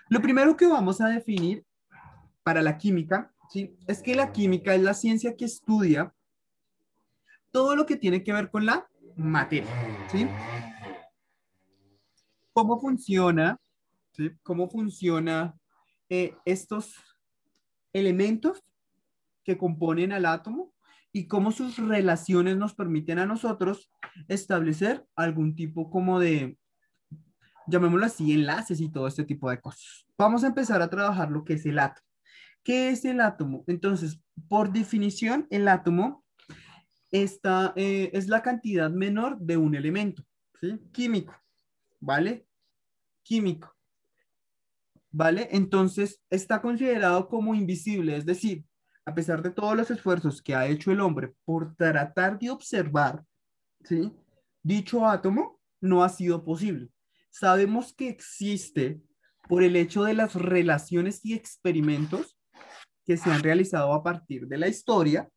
Lo primero que vamos a definir para la química, ¿sí? Es que la química es la ciencia que estudia todo lo que tiene que ver con la materia, ¿sí? ¿Cómo funciona, ¿sí? ¿Cómo funciona estos elementos que componen al átomo y cómo sus relaciones nos permiten a nosotros establecer algún tipo como de, llamémoslo así, enlaces y todo este tipo de cosas? Vamos a empezar a trabajar lo que es el átomo. ¿Qué es el átomo? Entonces, por definición, el átomo es la cantidad menor de un elemento, ¿sí? Químico, ¿vale? Químico, ¿vale? Entonces, está considerado como invisible, es decir, a pesar de todos los esfuerzos que ha hecho el hombre por tratar de observar, ¿sí? Dicho átomo no ha sido posible. Sabemos que existe por el hecho de las relaciones y experimentos que se han realizado a partir de la historia,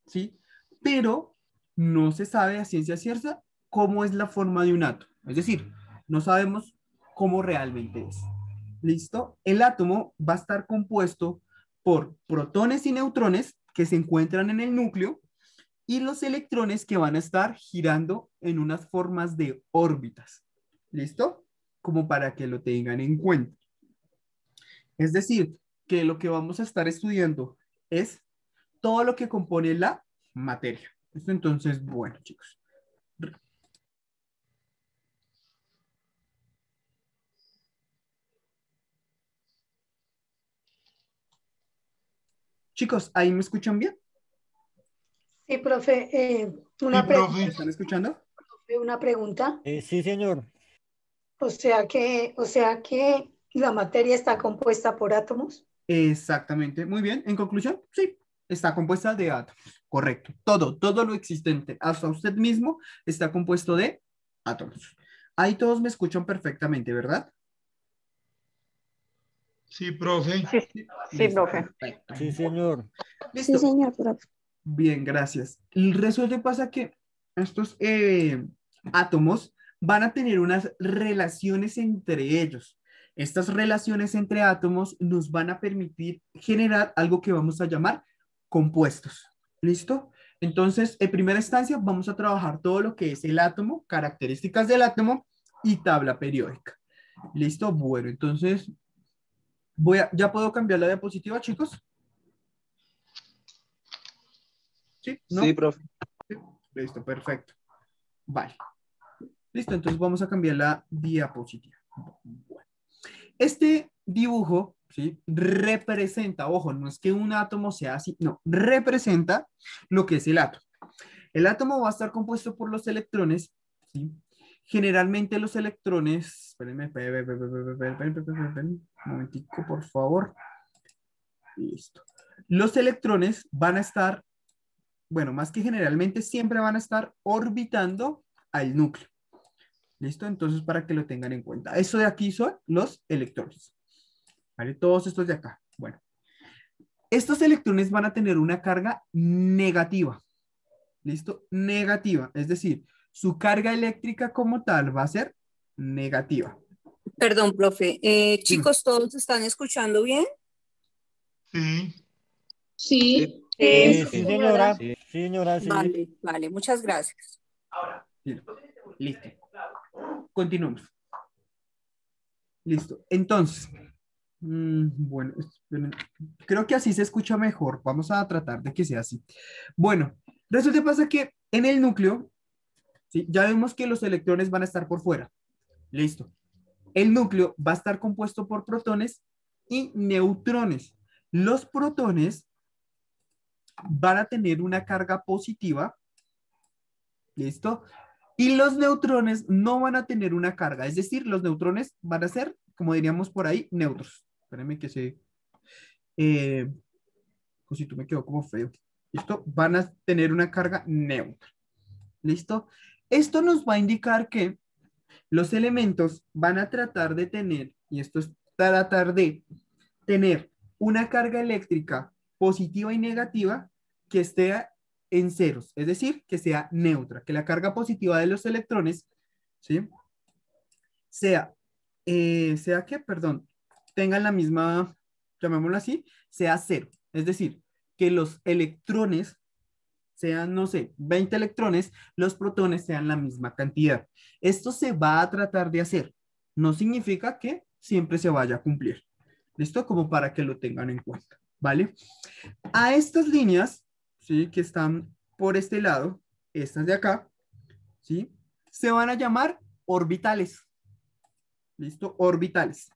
¿sí? Pero no se sabe a ciencia cierta cómo es la forma de un átomo. Es decir, no sabemos cómo realmente es. ¿Listo? El átomo va a estar compuesto por protones y neutrones que se encuentran en el núcleo y los electrones que van a estar girando en unas formas de órbitas. ¿Listo? Como para que lo tengan en cuenta. Es decir, que lo que vamos a estar estudiando es todo lo que compone la materia. Esto entonces, bueno, chicos. Chicos, ¿ahí me escuchan bien? Sí, profe, Sí, ¿Me profe. están escuchando? una pregunta. Sí, señor. O sea que la materia está compuesta por átomos. Exactamente. Muy bien. En conclusión, sí, está compuesta de átomos. Correcto. Todo lo existente, hasta usted mismo, está compuesto de átomos. Ahí todos me escuchan perfectamente, ¿verdad? Sí, profe. Sí, Sí. sí, Listo, profe. perfecto. Sí, señor. Sí, Listo. señor, profe. Bien, gracias. El resulta pasa que estos átomos van a tener unas relaciones entre ellos. Estas relaciones entre átomos nos van a permitir generar algo que vamos a llamar compuestos. ¿Listo? Entonces, en primera instancia, vamos a trabajar todo lo que es el átomo, características del átomo y tabla periódica. ¿Listo? Bueno, entonces, ¿ya puedo cambiar la diapositiva, chicos? ¿Sí? Sí, ¿No? profe. Sí. Listo, perfecto. Vale. Listo, entonces vamos a cambiar la diapositiva. Bueno. Este dibujo, ¿sí? Representa, ojo, no es que un átomo sea así, no, representa lo que es el átomo. El átomo va a estar compuesto por los electrones, ¿sí? Generalmente los electrones, espérenme, un momentico, por favor. Listo. Los electrones van a estar, bueno, más que generalmente, siempre van a estar orbitando al núcleo. ¿Listo? Entonces, para que lo tengan en cuenta. Eso de aquí son los electrones. ¿Vale? Todos estos de acá. Bueno, estos electrones van a tener una carga negativa. ¿Listo? Negativa. Es decir, su carga eléctrica como tal va a ser negativa. Perdón, profe. Dime. Chicos, ¿todos están escuchando bien? Sí. Sí. Sí, Sí, sí, Sí, sí. sí, señora. señora. Sí, señora, sí. Vale, vale, muchas gracias. Listo. Continuamos. Listo. Entonces, bueno, esperen. Creo que así se escucha mejor. Vamos a tratar de que sea así. Bueno, resulta que pasa que en el núcleo, ¿sí? Ya vemos que los electrones van a estar por fuera. Listo. El núcleo va a estar compuesto por protones y neutrones. Los protones van a tener una carga positiva. ¿Listo? Y los neutrones no van a tener una carga. Es decir, los neutrones van a ser, como diríamos por ahí, neutros. Espérenme que se... cosito me quedó como feo. ¿Listo? Van a tener una carga neutra. ¿Listo? Esto nos va a indicar que los elementos van a tratar de tener, y esto es tratar de tener una carga eléctrica positiva y negativa que esté en ceros, es decir, que sea neutra, que la carga positiva de los electrones, ¿sí? Sea, ¿sea qué? Perdón, tengan la misma, llamémoslo así, sea cero. Es decir, que los electrones sean, no sé, 20 electrones, los protones sean la misma cantidad. Esto se va a tratar de hacer. No significa que siempre se vaya a cumplir. ¿Listo? Como para que lo tengan en cuenta, ¿vale? A estas líneas, ¿sí? Que están por este lado, estas de acá, ¿sí? Se van a llamar orbitales. ¿Listo? Orbitales.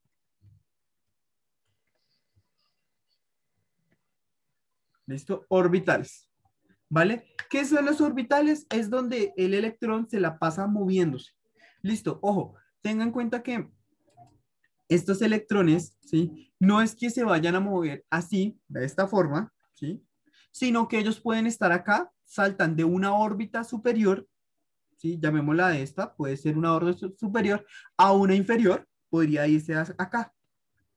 ¿Listo? Orbitales. ¿Vale? ¿Qué son los orbitales? Es donde el electrón se la pasa moviéndose. Listo, ojo, tengan en cuenta que estos electrones, ¿sí? No es que se vayan a mover así, de esta forma, ¿sí? Sino que ellos pueden estar acá, saltan de una órbita superior, ¿sí? Llamémosla de esta, puede ser una órbita superior, a una inferior, podría irse acá,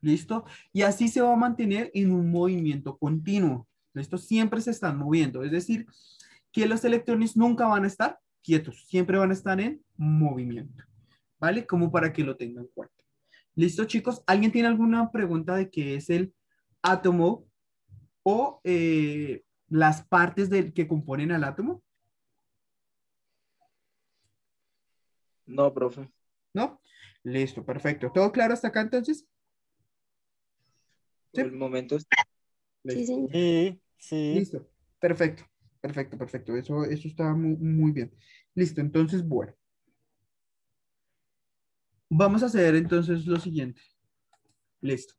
¿listo? Y así se va a mantener en un movimiento continuo. Estos siempre se están moviendo, es decir, que los electrones nunca van a estar quietos, siempre van a estar en movimiento, ¿vale? Como para que lo tengan en cuenta. ¿Listo, chicos? ¿Alguien tiene alguna pregunta de qué es el átomo o las partes que componen al átomo? No, profe. ¿No? Listo, perfecto. ¿Todo claro hasta acá entonces? Por Sí. el momento. Sí, Listo. señor. Sí, sí. Listo. Perfecto. Perfecto, perfecto. Eso está muy, muy bien. Listo, entonces, bueno. Vamos a hacer entonces lo siguiente. Listo.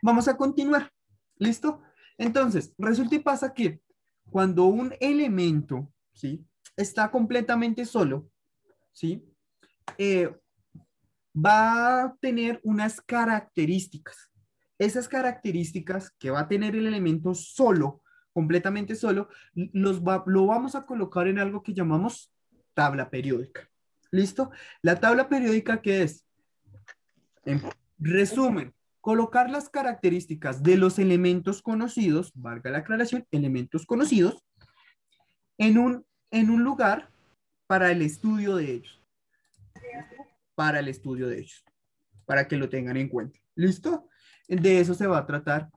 Vamos a continuar. ¿Listo? Entonces, resulta y pasa que cuando un elemento, ¿sí? Está completamente solo, ¿sí? Eh, va a tener unas características. Esas características que va a tener el elemento solo, completamente solo, lo vamos a colocar en algo que llamamos tabla periódica. ¿Listo? La tabla periódica, ¿qué es? En resumen, colocar las características de los elementos conocidos, valga la aclaración, elementos conocidos, en un lugar para el estudio de ellos. ¿Listo? Para el estudio de ellos, para que lo tengan en cuenta. ¿Listo? De eso se va a tratar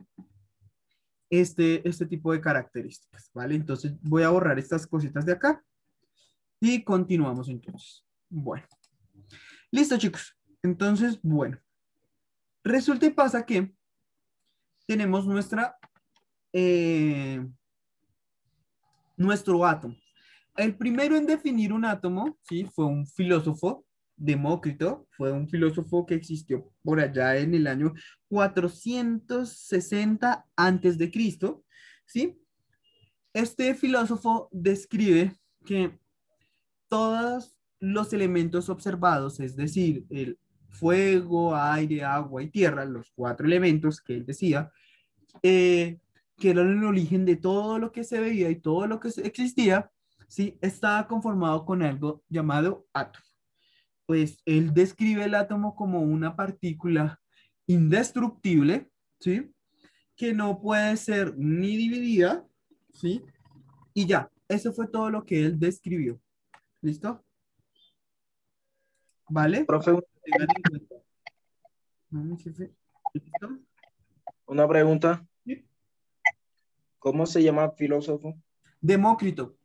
este tipo de características, ¿vale? Entonces voy a borrar estas cositas de acá y continuamos entonces. Bueno. Listo, chicos. Entonces, bueno. Resulta y pasa que tenemos nuestro átomo. El primero en definir un átomo, ¿sí? Fue un filósofo, Demócrito, fue un filósofo que existió por allá en el año 460 antes de Cristo, ¿sí? Este filósofo describe que todos los elementos observados, es decir, el fuego, aire, agua y tierra, los cuatro elementos que él decía, que eran el origen de todo lo que se veía y todo lo que existía, ¿sí? Estaba conformado con algo llamado átomo. Pues él describe el átomo como una partícula indestructible, ¿sí? Que no puede ser ni dividida, ¿sí? Y ya, eso fue todo lo que él describió. ¿Listo? ¿Vale? Profe, Tengan en cuenta. No, mi jefe. ¿Listo? una pregunta. Sí. ¿Cómo se llama filósofo? Demócrito.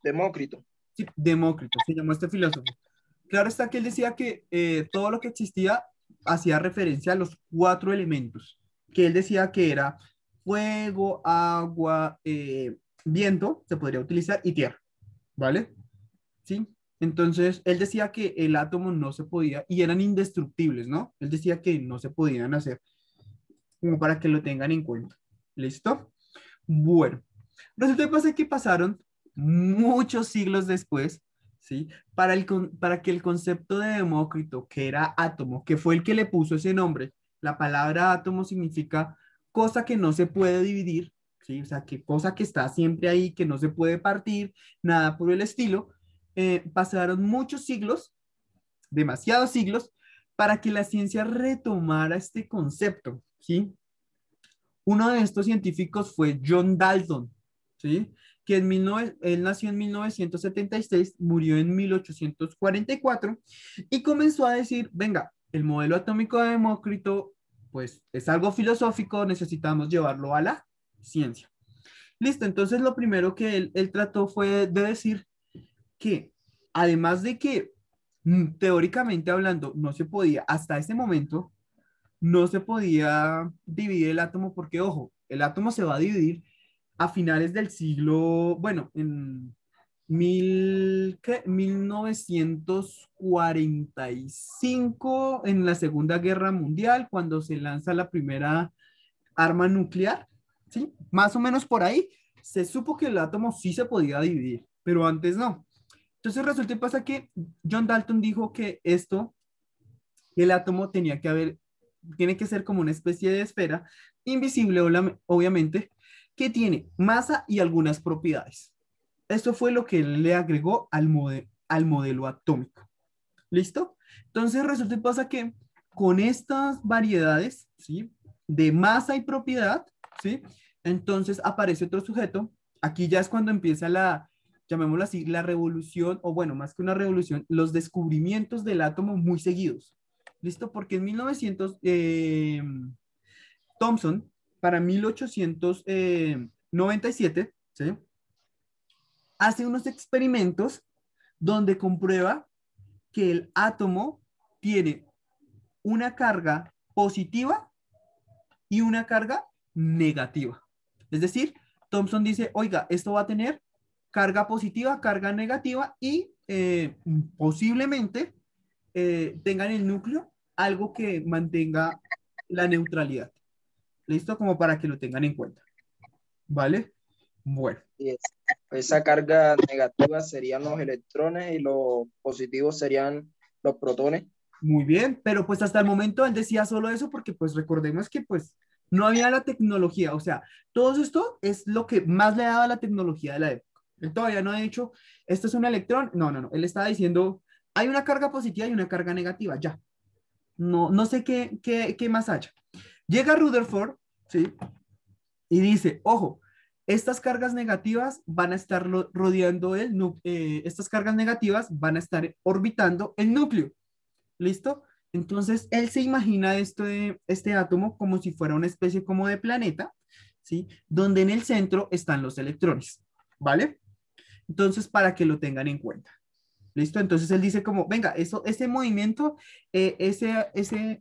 Demócrito. Sí, Demócrito, se llamó este filósofo. Claro está que él decía que todo lo que existía hacía referencia a los cuatro elementos, que él decía que era fuego, agua, viento, se podría utilizar, y tierra, ¿vale? ¿Sí? Entonces, él decía que el átomo no se podía, y eran indestructibles, ¿no? Él decía que no se podían hacer, como para que lo tengan en cuenta. ¿Listo? Bueno, resulta que pasa que pasaron muchos siglos después, ¿sí? Para que el concepto de Demócrito, que era átomo, que fue el que le puso ese nombre, la palabra átomo significa cosa que no se puede dividir, ¿sí? O sea, que cosa que está siempre ahí, que no se puede partir, nada por el estilo. Pasaron muchos siglos, demasiados siglos, para que la ciencia retomara este concepto, ¿sí? Uno de estos científicos fue John Dalton, ¿sí? Que él nació en 1976, murió en 1844 y comenzó a decir, venga, el modelo atómico de Demócrito pues es algo filosófico, necesitamos llevarlo a la ciencia. Listo, entonces lo primero que él trató fue de decir que además de que teóricamente hablando no se podía, hasta ese momento, no se podía dividir el átomo porque, ojo, el átomo se va a dividir a finales del siglo, bueno, en 1945, en la Segunda Guerra Mundial, cuando se lanza la primera arma nuclear, ¿sí? Más o menos por ahí, se supo que el átomo sí se podía dividir, pero antes no. Entonces resulta y pasa que John Dalton dijo que el átomo tiene que ser como una especie de esfera invisible, obviamente, que tiene masa y algunas propiedades. Esto fue lo que él le agregó al modelo atómico. ¿Listo? Entonces resulta y pasa que con estas variedades, ¿sí? De masa y propiedad, ¿sí? Entonces aparece otro sujeto. Aquí ya es cuando empieza llamémoslo así, la revolución, o bueno, más que una revolución, los descubrimientos del átomo muy seguidos. ¿Listo? Porque en 1900, Thomson, para 1897, ¿sí? Hace unos experimentos donde comprueba que el átomo tiene una carga positiva y una carga negativa. Es decir, Thomson dice, oiga, esto va a tener carga positiva, carga negativa y posiblemente tenga en el núcleo algo que mantenga la neutralidad. ¿Listo? Como para que lo tengan en cuenta. ¿Vale? Bueno. Y esa carga negativa serían los electrones y los positivos serían los protones. Muy bien, pero pues hasta el momento él decía solo eso porque pues recordemos que pues no había la tecnología, o sea, todo esto es lo que más le daba la tecnología de la época. Él todavía no ha dicho, esto es un electrón, no, él estaba diciendo, hay una carga positiva y una carga negativa, ya. No sé qué más haya. Llega Rutherford, ¿sí? Y dice, ojo, estas cargas negativas van a estar rodeando estas cargas negativas van a estar orbitando el núcleo. ¿Listo? Entonces, él se imagina este átomo como si fuera una especie como de planeta, ¿sí? Donde en el centro están los electrones, ¿vale? Entonces, para que lo tengan en cuenta. ¿Listo? Entonces, él dice como, venga, ese movimiento, esa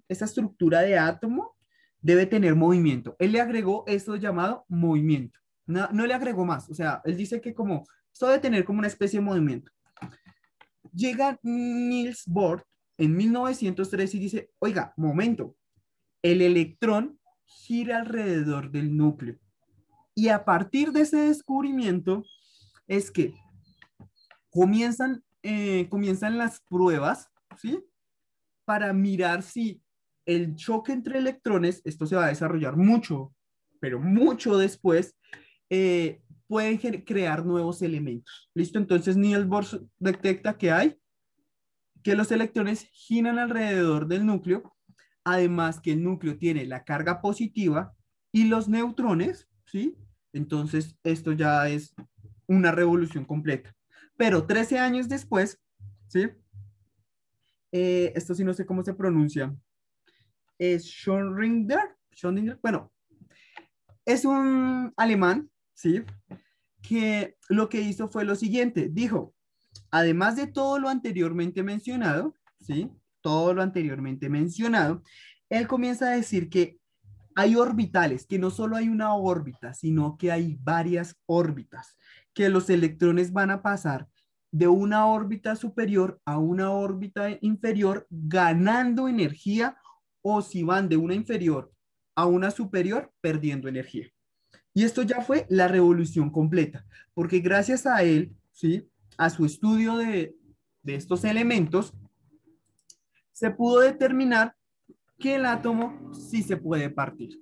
estructura de átomo debe tener movimiento. Él le agregó esto llamado movimiento. No le agregó más. O sea, él dice que como, esto debe tener como una especie de movimiento. Llega Niels Bohr en 1903 y dice, oiga, momento, el electrón gira alrededor del núcleo. Y a partir de ese descubrimiento es que comienzan las pruebas, ¿sí? Para mirar si el choque entre electrones, esto se va a desarrollar mucho, pero mucho después, pueden crear nuevos elementos. ¿Listo? Entonces Niels Bohr detecta que los electrones giran alrededor del núcleo, además que el núcleo tiene la carga positiva y los neutrones, ¿sí? Entonces, esto ya es una revolución completa. Pero 13 años después, ¿sí? Esto sí no sé cómo se pronuncia. Es Schrödinger, bueno, es un alemán, ¿sí? Que lo que hizo fue lo siguiente, dijo, además de todo lo anteriormente mencionado, ¿sí? Todo lo anteriormente mencionado, él comienza a decir que hay orbitales, que no solo hay una órbita, sino que hay varias órbitas, que los electrones van a pasar de una órbita superior a una órbita inferior, ganando energía, o si van de una inferior a una superior, perdiendo energía. Y esto ya fue la revolución completa, porque gracias a él, ¿sí? A su estudio de estos elementos, se pudo determinar que el átomo sí se puede partir,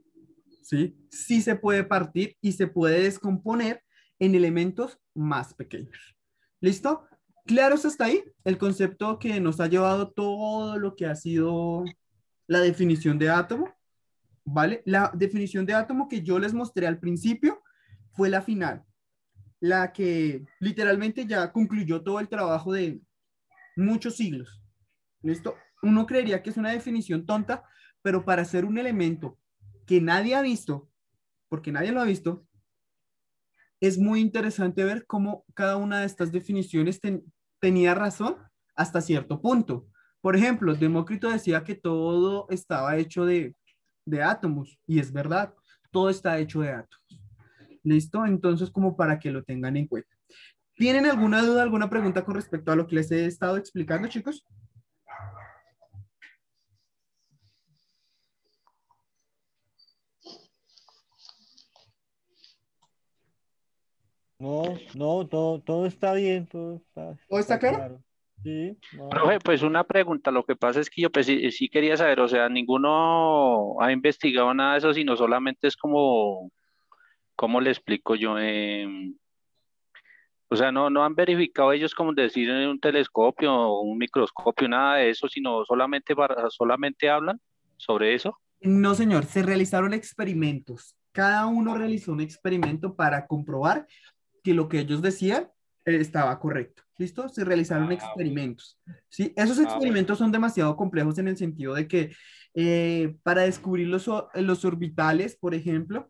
¿sí? Sí se puede partir y se puede descomponer en elementos más pequeños. ¿Listo? ¿Claros hasta ahí? El concepto que nos ha llevado todo lo que ha sido la definición de átomo, ¿vale? La definición de átomo que yo les mostré al principio fue la final, la que literalmente ya concluyó todo el trabajo de muchos siglos. ¿Listo? Uno creería que es una definición tonta, pero para hacer un elemento que nadie ha visto, porque nadie lo ha visto, es muy interesante ver cómo cada una de estas definiciones tenía razón hasta cierto punto. Por ejemplo, Demócrito decía que todo estaba hecho de átomos, y es verdad, todo está hecho de átomos. ¿Listo? Entonces, como para que lo tengan en cuenta. ¿Tienen alguna duda, alguna pregunta con respecto a lo que les he estado explicando, chicos? No, todo está bien, ¿Todo está claro? claro. Sí, no. Profe, pues una pregunta, lo que pasa es que yo pues, sí quería saber, o sea, ninguno ha investigado nada de eso, sino solamente es como, ¿cómo le explico yo? O sea, no han verificado ellos como decir en un telescopio o un microscopio, nada de eso, sino solamente hablan sobre eso. No, señor, se realizaron experimentos. Cada uno realizó un experimento para comprobar que lo que ellos decían estaba correcto. ¿Listo? Se realizaron Bueno. experimentos. ¿Sí? Esos Bueno. experimentos son demasiado complejos en el sentido de que para descubrir los orbitales, por ejemplo,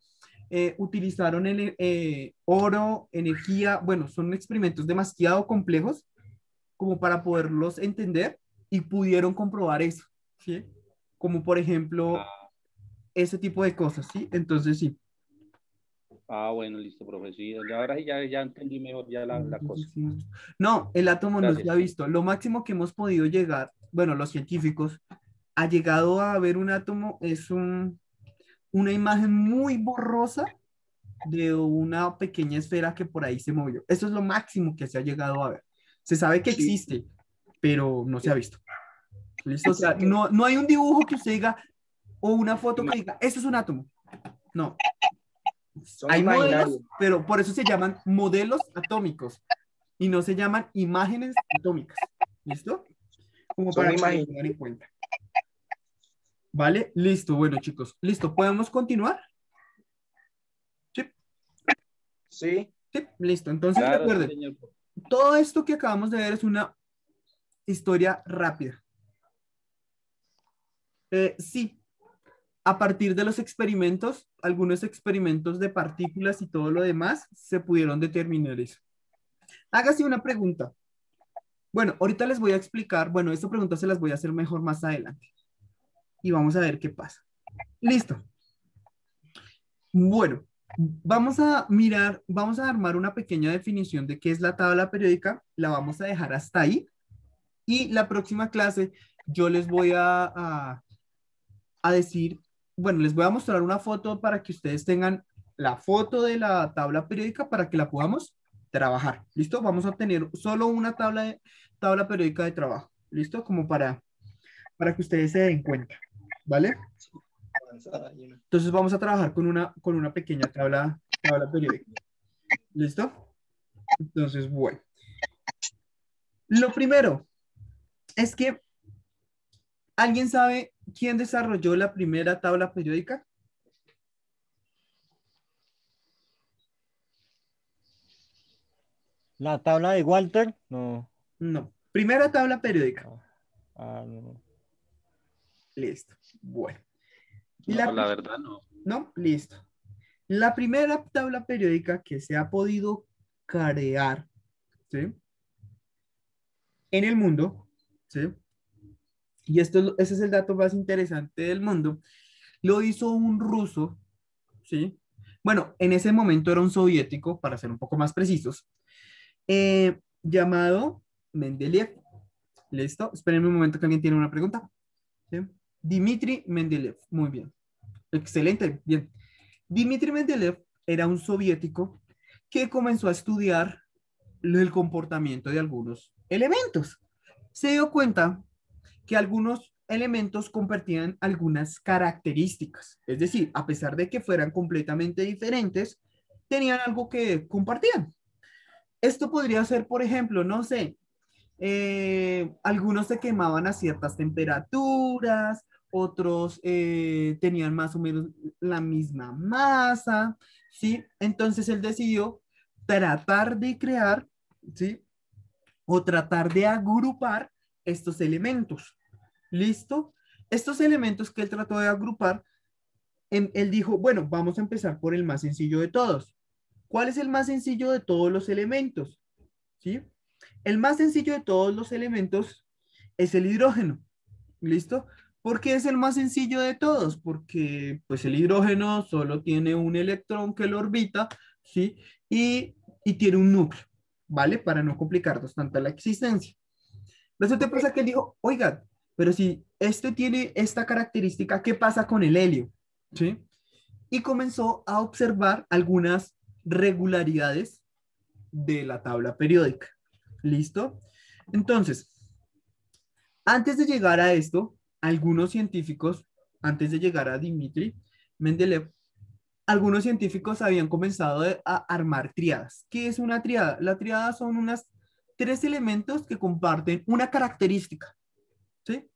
utilizaron oro, energía. Bueno, son experimentos demasiado complejos como para poderlos entender y pudieron comprobar eso. ¿Sí? Como por ejemplo ese tipo de cosas, ¿sí? Entonces, sí. Bueno, listo, profe. Sí, ahora sí ya entendí mejor ya la cosa. Entonces, sí. No, el átomo no se Gracias. ha visto. Lo máximo que hemos podido llegar, bueno, los científicos, ha llegado a ver un átomo, es una imagen muy borrosa de una pequeña esfera que por ahí se movió. Eso es lo máximo que se ha llegado a ver. Se sabe que Sí, existe, pero no se ha visto. ¿Listo? O sea, no hay un dibujo que usted diga o una foto que diga, eso es un átomo. No. son Hay modelos, imaginarios. pero por eso se llaman modelos atómicos y no se llaman imágenes atómicas. ¿Listo? Como Son para que lo imaginarios. tengan en cuenta. ¿Vale? Listo. Bueno, chicos. ¿Listo? ¿Podemos continuar? Sí. Sí, Sí. Listo. Entonces Claro, sí, recuerden, señor. todo esto que acabamos de ver es una historia rápida. Sí, a partir de los experimentos, algunos experimentos de partículas y todo lo demás, se pudieron determinar eso. Hágase una pregunta. Bueno, ahorita les voy a explicar, bueno, esta pregunta se las voy a hacer mejor más adelante. Y vamos a ver qué pasa. Listo. Bueno, vamos a mirar, vamos a armar una pequeña definición de qué es la tabla periódica. La vamos a dejar hasta ahí. Y la próxima clase yo les voy a decir, bueno, les voy a mostrar una foto para que ustedes tengan la foto de la tabla periódica para que la podamos trabajar. ¿Listo? Vamos a tener solo una tabla periódica de trabajo. ¿Listo? Como para que ustedes se den cuenta. ¿Vale? Entonces vamos a trabajar con una pequeña tabla periódica. ¿Listo? Entonces, bueno. Lo primero es que, ¿alguien sabe quién desarrolló la primera tabla periódica? ¿La tabla de Walter? No. No. Primera tabla periódica. No. Listo. Bueno. No, la verdad no. No, listo. La primera tabla periódica que se ha podido crear, ¿sí? En el mundo, ¿sí? Y ese es el dato más interesante del mundo, lo hizo un ruso, ¿sí? Bueno, en ese momento era un soviético, para ser un poco más precisos, llamado Mendeleev. ¿Listo? Espérenme un momento que alguien tiene una pregunta. ¿Sí? Dmitry Mendeleev. Muy bien. Excelente. Bien. Dmitry Mendeleev era un soviético que comenzó a estudiar el comportamiento de algunos elementos. Se dio cuenta que algunos elementos compartían algunas características. Es decir, a pesar de que fueran completamente diferentes, tenían algo que compartían. Esto podría ser, por ejemplo, no sé, algunos se quemaban a ciertas temperaturas, otros tenían más o menos la misma masa, ¿sí? Entonces él decidió tratar de crear, ¿sí? O tratar de agrupar estos elementos. ¿Listo? Estos elementos que él trató de agrupar, él dijo, bueno, vamos a empezar por el más sencillo de todos. ¿Cuál es el más sencillo de todos los elementos? ¿Sí? El más sencillo de todos los elementos es el hidrógeno. ¿Listo? ¿Por qué es el más sencillo de todos? Porque pues el hidrógeno solo tiene un electrón que lo orbita, ¿sí? Y tiene un núcleo, ¿vale? Para no complicarnos tanto la existencia. Resulta pasa que él dijo, oiga, pero si este tiene esta característica, ¿qué pasa con el helio? ¿Sí? Y comenzó a observar algunas regularidades de la tabla periódica. ¿Listo? Entonces, antes de llegar a esto, algunos científicos, antes de llegar a Dmitri Mendeleev, algunos científicos habían comenzado a armar triadas. ¿Qué es una triada? La triada son unas 3 elementos que comparten una característica, ¿sí?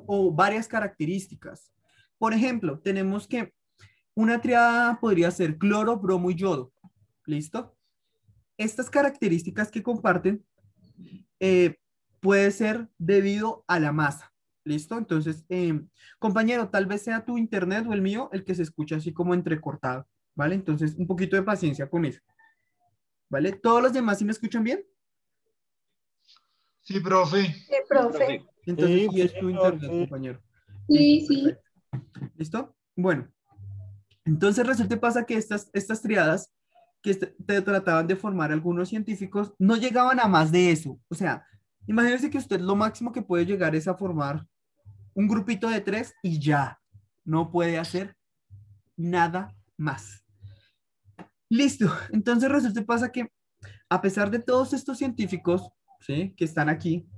O varias características. Por ejemplo, tenemos que una triada podría ser cloro, bromo y yodo. ¿Listo? Estas características que comparten puede ser debido a la masa. ¿Listo? Entonces, compañero, tal vez sea tu internet o el mío el que se escucha así como entrecortado, ¿vale? Entonces, un poquito de paciencia con eso, ¿vale? ¿Todos los demás sí me escuchan bien? Sí, profe. Sí, profe. Entonces, Sí, sí es sí, tu señor, internet, sí. compañero. Sí, Listo, sí. perfecto. ¿Listo? Bueno, entonces resulta y pasa que estas triadas que te trataban de formar algunos científicos no llegaban a más de eso. O sea, imagínense que usted lo máximo que puede llegar es a formar un grupito de 3 y ya. No puede hacer nada más. Listo. Entonces resulta y pasa que a pesar de todos estos científicos, ¿sí? Que están aquí,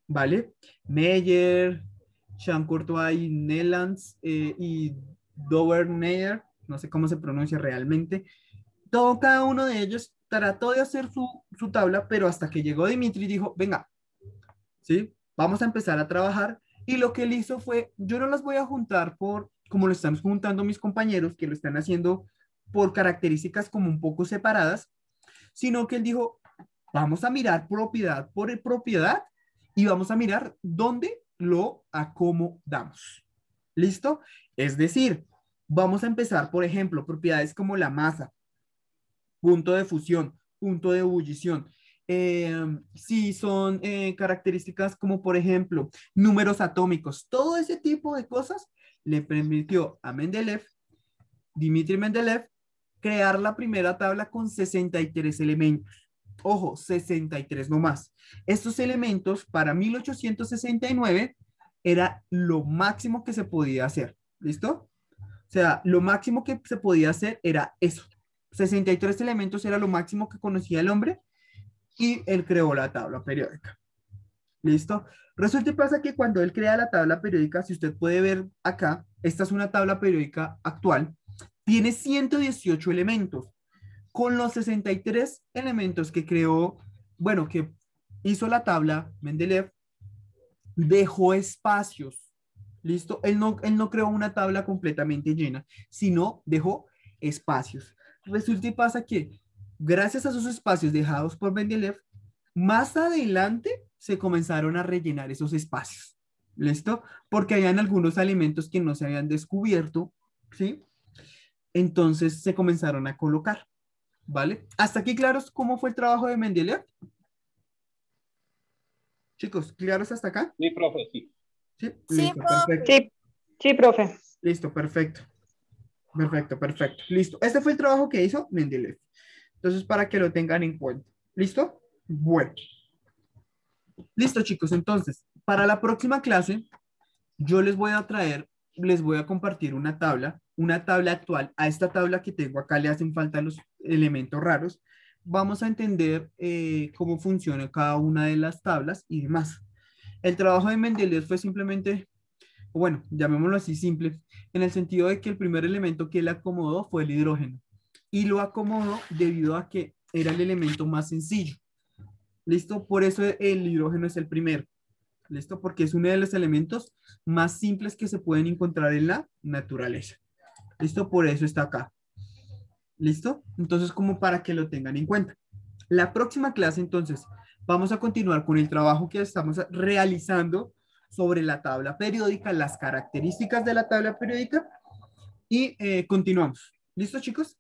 ¿vale? Meyer, Jean Courtois, Neylands y Dower-Meyer, no sé cómo se pronuncia realmente, cada uno de ellos trató de hacer su tabla, pero hasta que llegó Dimitri y dijo, venga, ¿sí? Vamos a empezar a trabajar. Y lo que él hizo fue, yo no las voy a juntar como lo están juntando mis compañeros, que lo están haciendo por características como un poco separadas, sino que él dijo, vamos a mirar propiedad por propiedad y vamos a mirar dónde lo acomodamos. ¿Listo? Es decir, vamos a empezar, por ejemplo, propiedades como la masa, punto de fusión, punto de ebullición. Si son características como, por ejemplo, números atómicos, todo ese tipo de cosas le permitió a Dmitri Mendeleev, crear la primera tabla con 63 elementos. Ojo, 63 nomás. Estos elementos para 1869 era lo máximo que se podía hacer. ¿Listo? O sea, lo máximo que se podía hacer era eso. 63 elementos era lo máximo que conocía el hombre y él creó la tabla periódica. ¿Listo? Resulta y pasa que cuando él crea la tabla periódica, si usted puede ver acá, esta es una tabla periódica actual, tiene 118 elementos. Con los 63 elementos que creó, bueno, que hizo la tabla, Mendeleev dejó espacios. ¿Listo? Él no creó una tabla completamente llena, sino dejó espacios. Resulta y pasa que gracias a esos espacios dejados por Mendeleev, más adelante se comenzaron a rellenar esos espacios. ¿Listo? Porque habían algunos alimentos que no se habían descubierto, ¿sí? Entonces se comenzaron a colocar, ¿vale? ¿Hasta aquí claros cómo fue el trabajo de Mendeleev? Chicos, ¿claros hasta acá? Sí, profe, sí. Sí, Sí, listo, profe. perfecto. Sí, sí, profe. Listo, perfecto. Perfecto, perfecto. Listo. Este fue el trabajo que hizo Mendeleev. Entonces, para que lo tengan en cuenta. ¿Listo? Bueno. Listo, chicos. Entonces, para la próxima clase, yo les voy a compartir una tabla actual. A esta tabla que tengo acá le hacen falta los elementos raros. Vamos a entender cómo funciona cada una de las tablas y demás. El trabajo de Mendeleev fue simplemente, bueno, llamémoslo así simple, en el sentido de que el primer elemento que él acomodó fue el hidrógeno. Y lo acomodó debido a que era el elemento más sencillo. ¿Listo? Por eso el hidrógeno es el primero. ¿Listo? Porque es uno de los elementos más simples que se pueden encontrar en la naturaleza. ¿Listo? Por eso está acá. ¿Listo? Entonces, como para que lo tengan en cuenta. La próxima clase, entonces, vamos a continuar con el trabajo que estamos realizando sobre la tabla periódica, las características de la tabla periódica y continuamos. ¿Listo, chicos?